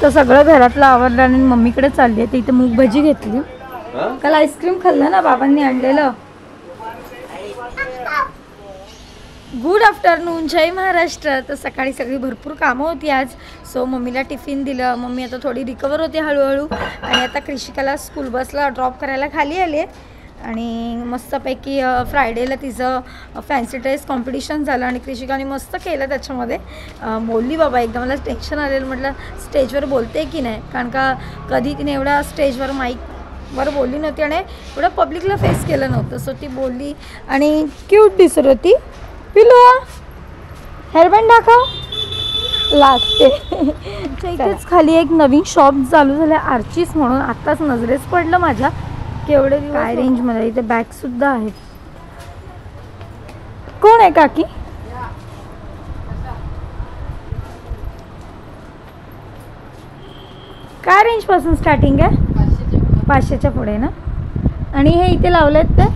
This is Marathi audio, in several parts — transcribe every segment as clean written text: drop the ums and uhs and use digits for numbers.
तर सगळं घरातलं आवरलं आणि मम्मीकडे चालली आहे. तर इथे मूग भजी घेतली. काल आईस्क्रीम खाल्लं ना बाबांनी आणलेलं. गुड आफ्टरनून, जय महाराष्ट्र. तर सकाळी सगळी भरपूर कामं होती आज. सो मम्मीला टिफिन दिलं. मम्मी आता थोडी रिकवर होते हळूहळू. आणि आता कृषिकाला स्कूल बसला ड्रॉप करायला खाली आले. आणि मस्तपैकी फ्रायडेला तिचं फॅन्सी ड्रेस कॉम्पिटिशन झालं आणि कृषिकाने मस्त केलं त्याच्यामध्ये. बोलली बाबा एकदा मला टेन्शन आलेलं, म्हटलं स्टेजवर बोलते की नाही, कारण का कधी तिने एवढा स्टेजवर माईकवर बोलली नव्हती आणि एवढं पब्लिकला फेस केलं नव्हतं. सो ती बोलली आणि क्यूट दिसत होती. पिलू हेअरबँड दाखव लागते. इथेच खाली एक नवीन शॉप चालू झालं आर्चीस म्हणून. आत्ताच नजरेस पडलं माझ्या केवढे काय रेंजमध्ये. इथे बॅग सुद्धा आहेत. कोण आहे काकी? काय रेंज पासून स्टार्टिंग आहे? 500च्या पुढे ना. आणि हे इथे लावलेत ते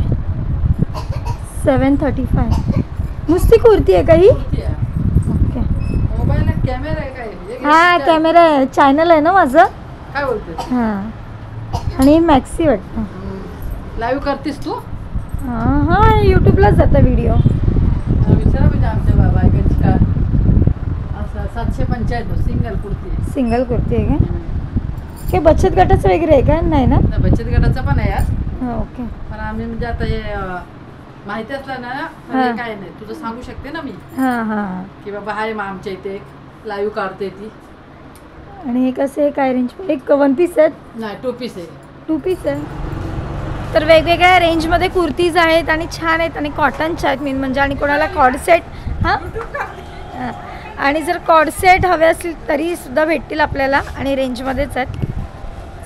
735. नुसती कुर्ती आहे का ही? ओके. हा कॅमेरा आहे, चॅनल आहे ना माझं. काय बोलते? हां. आणि मॅक्सी वाटतं. लाईव्ह करतेस तू? हां हां यूट्यूबलाच जाता व्हिडिओ. विचारा म्हणजे आमच्या बायकांची का असं 785 सिंगल कुर्ती. सिंगल कुर्ती आहे का? काय बचत गटाचं वगैरे आहे का? नाही ना, बचत गटाचं पण आहे यार. हां ओके. पण आम्ही म्हणजे आता हे माहिती असलं ना म्हणजे काय नाही तुझं सांगू शकते ना मी. हां हां. की बाबा हाय मग आमच्या इथे लाईव्ह काढते ती. आणि हे कसं आहे काय रेंज? एक 1 पीस आहेत? नाही 2 पीस आहे. 2 पीस आहे. तर वेगवेगळ्या रेंजमध्ये कुर्तीज आहेत आणि छान आहेत आणि कॉटनच्या आहेत मेन म्हणजे. आणि कोणाला कॉर्डसेट हां आणि जर कॉर्डसेट हवे असतील तरी सुद्धा भेटतील आपल्याला आणि रेंजमध्येच आहेत.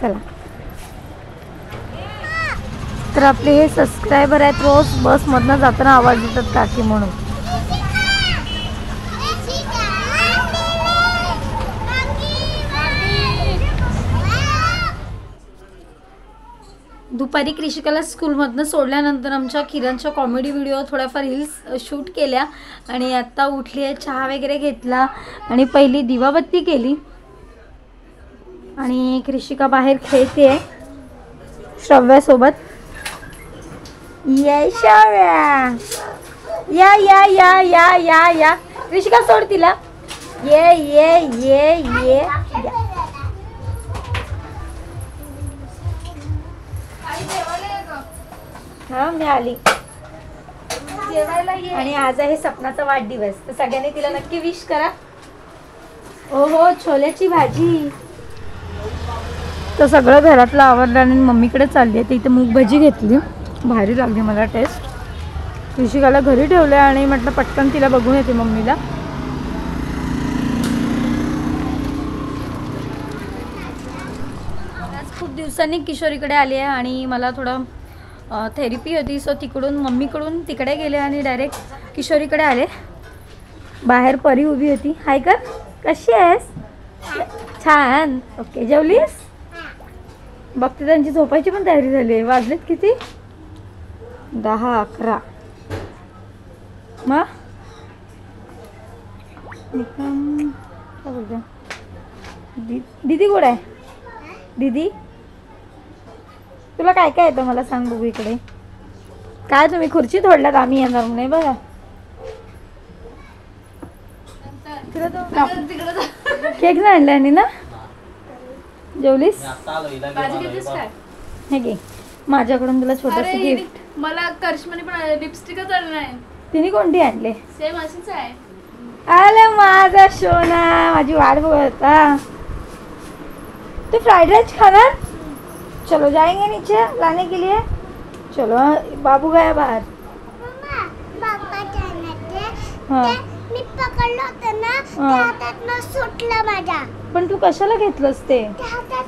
चला तर आपले हे सबस्क्रायबर आहेत. रोज बसमधनं जाताना आवाज देतात काकी म्हणून. दुपारी कृषिकाला स्कूलमधनं सोडल्यानंतर आमच्या किरणच्या कॉमेडी व्हिडिओ थोड्याफार रील्स शूट केल्या आणि आत्ता उठली आहे. चहा वगैरे घेतला आणि पहिली दिवाबत्ती केली. आणि कृषिका बाहेर खेळते आहे श्रव्यासोबत. ये श्रव्या या या या या या या. कृषिका सोड तिला. ये ये ये ये या. हा मी आली. आणि आज आहे सपनाचा वाढदिवस तर सगळ्यांनी तिला नक्की विश करा. ओहो छोल्याची भाजी. तर सगळं घरातलं आवरलं आणि मम्मीकडे चालली आहे. तर इथे मूग भजी घेतली. भारी लागली मला टेस्ट. कृषिकाला घरी ठेवलं आणि म्हटलं पटकन तिला बघून येते मम्मीला. आज खूप दिवसांनी किशोरीकडे आली आहे आणि मला थोडं थेरपी होती. सो तिकडून मम्मीकडून तिकडे गेले आणि डायरेक्ट किशोरीकडे आले. बाहेर परी उभी होती. हाय कर, कशी आहेस? छान. ओके जेवलीस? बघते त्यांची झोपायची पण तयारी झाली आहे. वाजलेत किती? 10-11. मग काय बोलते दीदी? कुठे आहे दीदी? तुला काय काय येतं मला सांग बघू. इकडे काय तुम्ही खुर्ची तोडल्यात आम्ही येणार नाही बघा. केक नाही आणला आणि ना. जेवलीस? हे घे माझ्याकडून तुला छोटंसं गिफ्ट. मला करिश्माने पण लिपस्टिकच आणलं आहे. तिने कोणती आणले? सेम अशीच आहे. अरे माझा सोना, माझी वाट बघत होता. तू फ्राइड राइस खाना? चलो जाएंगे नीचे लाने के लिए. चलो बाबू गया बाहर. हाँ मी पकडलं होतं ना त्या हातातनं सुटलं माझ्या. पण तू कशाला घेतलंस ते? त्या हातात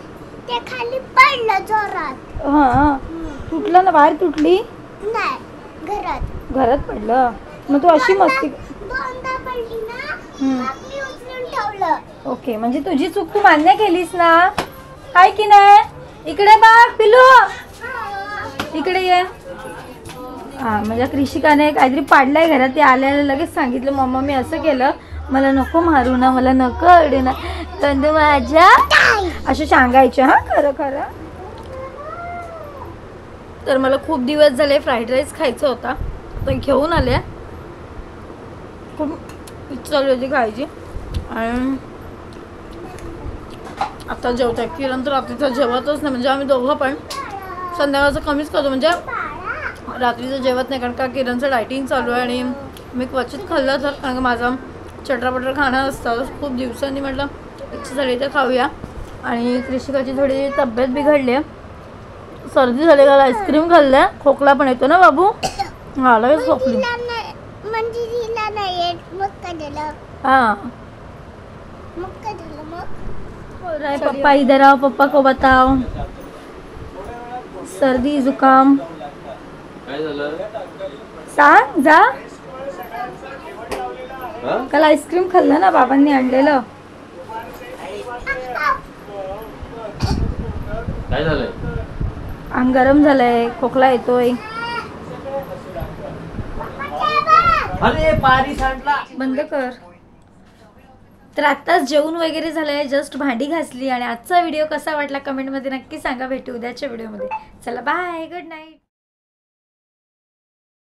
ते खाली पडलं जोरात. हां तुटलं ना, बाहेर तुटली नाही घरात पडलं. मग तू अशी मस्ती दोनदा पडली ना मग मी उचलून ठेवलं. ओके म्हणजे तुझी चूक तू मान्य केलीस ना, आहे की नाही? इकडे बघ पिलू, इकडे ये. हां म्हणजे कृषिकाने काहीतरी पाडलंय घरात. ते आल्याला लगेच सांगितलं मम्मा मी असं केलं, मला नको मारू ना, मला नको अडू ना. कंदू माझ्या असं सांगायचं हा खरं खरं. तर मला खूप दिवस झाले फ्राईड राईस खायचा होता तर घेऊन आले. खूप इच्छा झाली होती खायची आणि आता जेवतोय. किरण तर रात्रीचं जेवतच नाही, म्हणजे आम्ही दोघं पण संध्याकाळचं कमीच करतो, म्हणजे रात्रीचं जेवत नाही, कारण का किरणचं डायटिंग चालू आहे आणि मी क्वचित खाल्लं तर, कारण का माझं चटरपटर खाणं असतं. खूप दिवसांनी म्हटलं इच्छा झाली तर खाऊया. आणि कृषिकाची थोडी तब्येत बिघडली आहे, सर्दी झाली, काल आईस्क्रीम खाल्लं, खोकला पण येतो ना बाबू. हा लगेच खोकली. म्हणजे तिला नाही येत मग काय झालं हाँ मग काय झालं मग बोल रहा है पप्पा इधर आओ, पप्पा को बताओ. सर्दी जुकाम सांग जा. काल आईस्क्रीम खाल्लं ना बाबांनी आणलेलं. काय झालंय? अंग गरम झालंय, खोकला येतोय. अरे पारी सांडला. बंद कर. तर आत्ताच जेवण वगैरे झालंय, जस्ट भांडी घासली. आणि आजचा व्हिडिओ कसा वाटला कमेंटमध्ये नक्की सांगा. भेटू उद्याच्या व्हिडिओमध्ये. चला बाय, गुड नाईट.